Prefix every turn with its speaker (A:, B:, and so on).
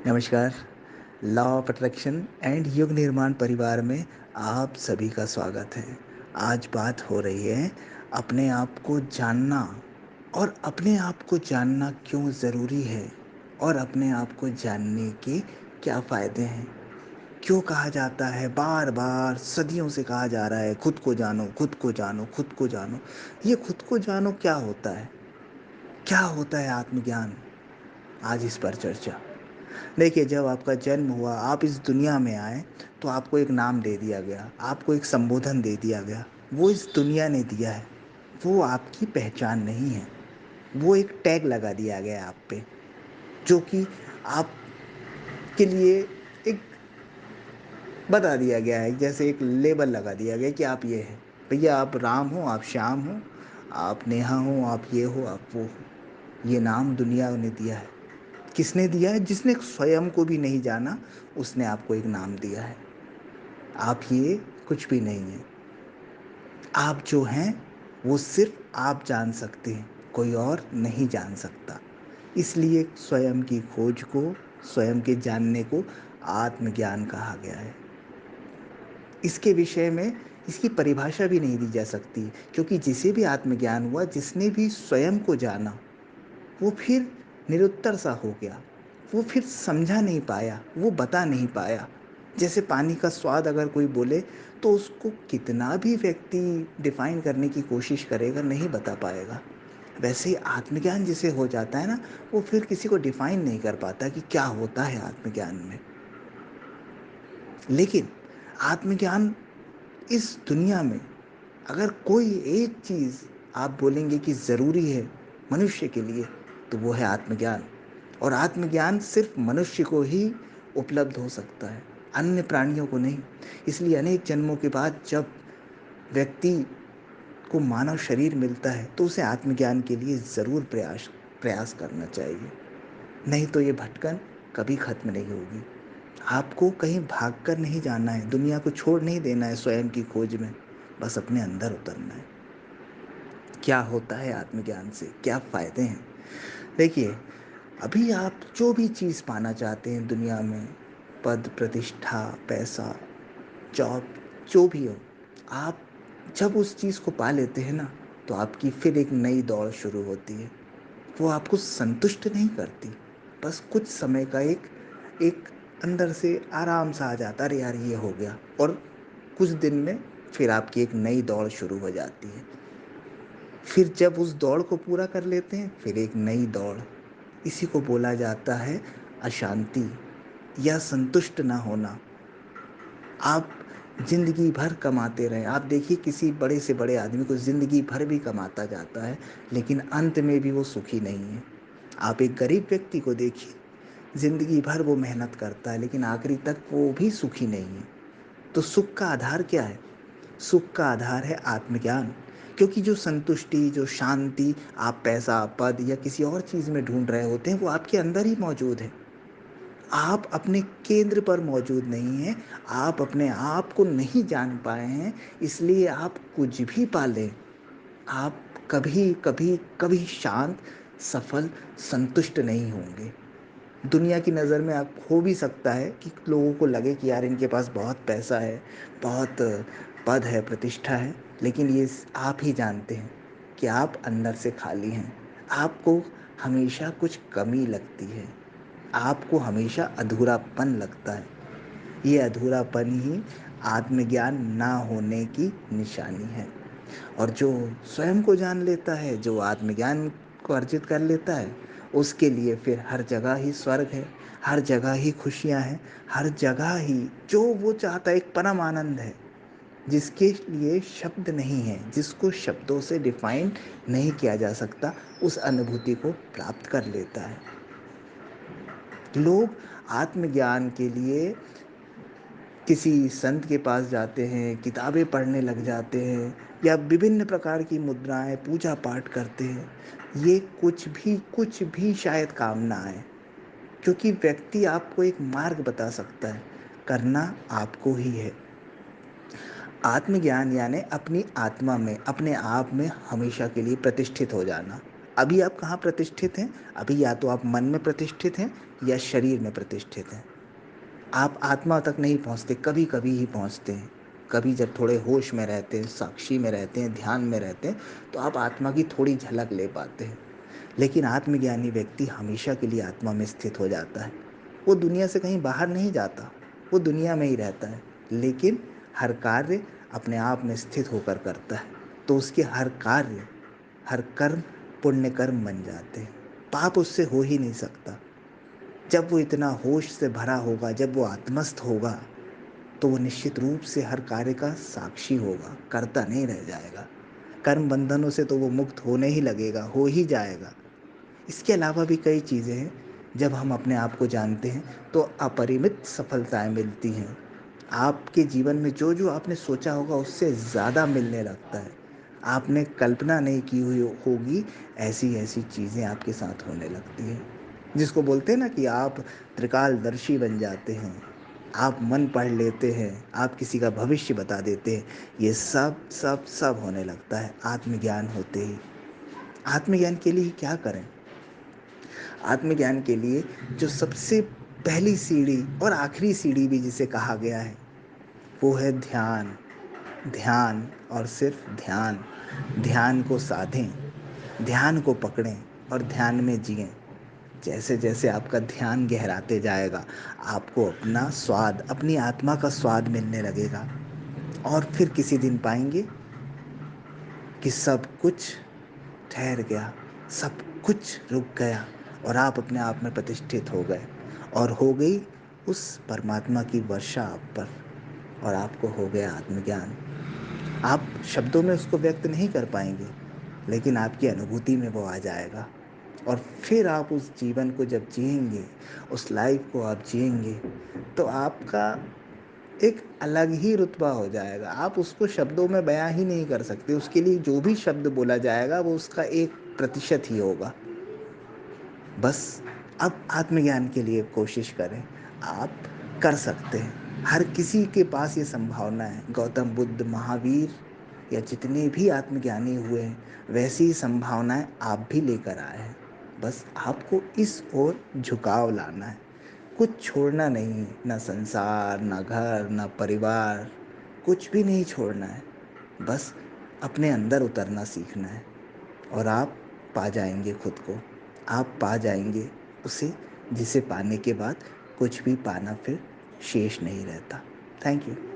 A: नमस्कार। Law of attraction and युग निर्माण परिवार में आप सभी का स्वागत है। आज बात हो रही है अपने आप को जानना और अपने आप को जानना क्यों ज़रूरी है और अपने आप को जानने के क्या फ़ायदे हैं। क्यों कहा जाता है, बार-बार सदियों से कहा जा रहा है, खुद को जानो, खुद को जानो, खुद को जानो। ये खुद को जानो क्या होता है? क्या होता है आत्मज्ञान? आज इस पर चर्चा। देखिए, जब आपका जन्म हुआ, आप इस दुनिया में आए, तो आपको एक नाम दे दिया गया, आपको एक संबोधन दे दिया गया। वो इस दुनिया ने दिया है, वो आपकी पहचान नहीं है। वो एक टैग लगा दिया गया है आप पे, जो कि आपके लिए एक बता दिया गया है, जैसे एक लेबल लगा दिया गया है कि आप ये हैं। भैया आप राम हो, आप श्याम हो, आप नेहा हो, आप ये हो, आप वो हो। ये नाम दुनिया ने दिया है। किसने दिया है? जिसने स्वयं को भी नहीं जाना, उसने आपको एक नाम दिया है। आप ये कुछ भी नहीं हैं। आप जो हैं, वो सिर्फ़ आप जान सकते हैं, कोई और नहीं जान सकता। इसलिए स्वयं की खोज को, स्वयं के जानने को आत्मज्ञान कहा गया है। इसके विषय में इसकी परिभाषा भी नहीं दी जा सकती, क्योंकि जिसे भी आत्मज्ञान हुआ, जिसने भी स्वयं को जाना, वो फिर निरुत्तर सा हो गया। वो फिर समझा नहीं पाया, वो बता नहीं पाया। जैसे पानी का स्वाद अगर कोई बोले, तो उसको कितना भी व्यक्ति डिफ़ाइन करने की कोशिश करेगा, नहीं बता पाएगा। वैसे ही आत्मज्ञान जिसे हो जाता है ना, वो फिर किसी को डिफ़ाइन नहीं कर पाता कि क्या होता है आत्मज्ञान में। लेकिन आत्मज्ञान इस दुनिया में अगर कोई एक चीज़ आप बोलेंगे कि ज़रूरी है मनुष्य के लिए, तो वो है आत्मज्ञान। और आत्मज्ञान सिर्फ मनुष्य को ही उपलब्ध हो सकता है, अन्य प्राणियों को नहीं। इसलिए अनेक जन्मों के बाद जब व्यक्ति को मानव शरीर मिलता है, तो उसे आत्मज्ञान के लिए ज़रूर प्रयास प्रयास करना चाहिए। नहीं तो ये भटकन कभी ख़त्म नहीं होगी। आपको कहीं भागकर नहीं जाना है, दुनिया को छोड़ नहीं देना है स्वयं की खोज में, बस अपने अंदर उतरना है। क्या होता है आत्मज्ञान से? क्या फ़ायदे हैं? देखिए, अभी आप जो भी चीज़ पाना चाहते हैं दुनिया में, पद, प्रतिष्ठा, पैसा, जॉब, जो भी हो, आप जब उस चीज़ को पा लेते हैं ना, तो आपकी फिर एक नई दौड़ शुरू होती है। वो आपको संतुष्ट नहीं करती, बस कुछ समय का एक एक अंदर से आराम सा आ जाता है, अरे यार ये हो गया, और कुछ दिन में फिर आपकी एक नई दौड़ शुरू हो जाती है। फिर जब उस दौड़ को पूरा कर लेते हैं, फिर एक नई दौड़। इसी को बोला जाता है अशांति या संतुष्ट ना होना। आप ज़िंदगी भर कमाते रहें, आप देखिए किसी बड़े से बड़े आदमी को ज़िंदगी भर भी कमाता जाता है, लेकिन अंत में भी वो सुखी नहीं है। आप एक गरीब व्यक्ति को देखिए, ज़िंदगी भर वो मेहनत करता है, लेकिन आखिरी तक वो भी सुखी नहीं है। तो सुख का आधार क्या है? सुख का आधार है आत्मज्ञान। क्योंकि जो संतुष्टि, जो शांति आप पैसा, पद या किसी और चीज़ में ढूँढ रहे होते हैं, वो आपके अंदर ही मौजूद है। आप अपने केंद्र पर मौजूद नहीं हैं, आप अपने आप को नहीं जान पाए हैं, इसलिए आप कुछ भी पा लें, आप कभी, कभी, कभी शांत, सफल, संतुष्ट नहीं होंगे। दुनिया की नज़र में आप हो भी सकता है कि लोगों को लगे कि यार इनके पास बहुत पैसा है, बहुत पद है, प्रतिष्ठा है, लेकिन ये आप ही जानते हैं कि आप अंदर से खाली हैं। आपको हमेशा कुछ कमी लगती है, आपको हमेशा अधूरापन लगता है। ये अधूरापन ही आत्मज्ञान ना होने की निशानी है। और जो स्वयं को जान लेता है, जो आत्मज्ञान को अर्जित कर लेता है, उसके लिए फिर हर जगह ही स्वर्ग है, हर जगह ही खुशियाँ हैं, हर जगह ही जो वो चाहता है एक परम आनंद है, जिसके लिए शब्द नहीं है, जिसको शब्दों से डिफ़ाइन नहीं किया जा सकता, उस अनुभूति को प्राप्त कर लेता है। लोग आत्मज्ञान के लिए किसी संत के पास जाते हैं, किताबें पढ़ने लग जाते हैं या विभिन्न प्रकार की मुद्राएँ, पूजा पाठ करते हैं। ये कुछ भी शायद काम ना आए, क्योंकि व्यक्ति आपको एक मार्ग बता सकता है, करना आपको ही है। आत्मज्ञान यानी अपनी आत्मा में, अपने आप में हमेशा के लिए प्रतिष्ठित हो जाना। अभी आप कहाँ प्रतिष्ठित हैं? अभी या तो आप मन में प्रतिष्ठित हैं या शरीर में प्रतिष्ठित हैं। आप आत्मा तक नहीं पहुँचते, कभी-कभी ही पहुँचते हैं। कभी जब थोड़े होश में रहते हैं, साक्षी में रहते हैं, ध्यान में रहते हैं, तो आप आत्मा की थोड़ी झलक ले पाते हैं। लेकिन आत्मज्ञानी व्यक्ति हमेशा के लिए आत्मा में स्थित हो जाता है। वो दुनिया से कहीं बाहर नहीं जाता, वो दुनिया में ही रहता है, लेकिन हर कार्य अपने आप में स्थित होकर करता है। तो उसके हर कार्य, हर कर्म पुण्य कर्म बन जाते हैं। पाप उससे हो ही नहीं सकता। जब वो इतना होश से भरा होगा, जब वो आत्मस्थ होगा, तो वो निश्चित रूप से हर कार्य का साक्षी होगा, करता नहीं रह जाएगा। कर्म बंधनों से तो वो मुक्त होने ही लगेगा, हो ही जाएगा। इसके अलावा भी कई चीज़ें हैं, जब हम अपने आप को जानते हैं, तो अपरिमित सफलताएँ मिलती हैं। आपके जीवन में जो-जो आपने सोचा होगा, उससे ज़्यादा मिलने लगता है। आपने कल्पना नहीं की हुई होगी, ऐसी-ऐसी चीज़ें आपके साथ होने लगती हैं। जिसको बोलते हैं ना कि आप त्रिकालदर्शी बन जाते हैं, आप मन पढ़ लेते हैं, आप किसी का भविष्य बता देते हैं। ये सब होने लगता है आत्मज्ञान होते ही। आत्मज्ञान के लिए क्या करें? आत्मज्ञान के लिए जो सबसे पहली सीढ़ी और आखिरी सीढ़ी भी जिसे कहा गया है, वो है ध्यान। ध्यान और सिर्फ ध्यान। ध्यान को साधें, ध्यान को पकड़ें और ध्यान में जिएँ। जैसे-जैसे आपका ध्यान गहराते जाएगा, आपको अपना स्वाद, अपनी आत्मा का स्वाद मिलने लगेगा और फिर किसी दिन पाएँगे कि सब कुछ ठहर गया, सब कुछ रुक गया और आप अपने आप में प्रतिष्ठित हो गए और हो गई उस परमात्मा की वर्षा आप पर और आपको हो गया आत्मज्ञान। आप शब्दों में उसको व्यक्त नहीं कर पाएँगे, लेकिन आपकी अनुभूति में वो आ जाएगा और फिर आप उस जीवन को जब जिएँगे, उस लाइफ़ को आप जिएँगे, तो आपका एक अलग ही रुतबा हो जाएगा। आप उसको शब्दों में बयाँ ही नहीं कर सकते। उसके लिए जो भी शब्द बोला जाएगा, वो उसका 1% ही होगा। बस अब आत्मज्ञान के लिए कोशिश करें। आप कर सकते हैं। हर किसी के पास ये संभावना है। गौतम बुद्ध, महावीर या जितने भी आत्मज्ञानी हुए हैं, वैसी ही संभावनाएँ आप भी लेकर आए हैं। बस आपको इस ओर झुकाव लाना है। कुछ छोड़ना नहीं है, ना संसार, ना घर, ना परिवार, कुछ भी नहीं छोड़ना है। बस अपने अंदर उतरना सीखना है और आप पा जाएँगे खुद को। आप पा जाएँगे उसे, जिसे पाने के बाद कुछ भी पाना फिर शेष नहीं रहता। Thank you.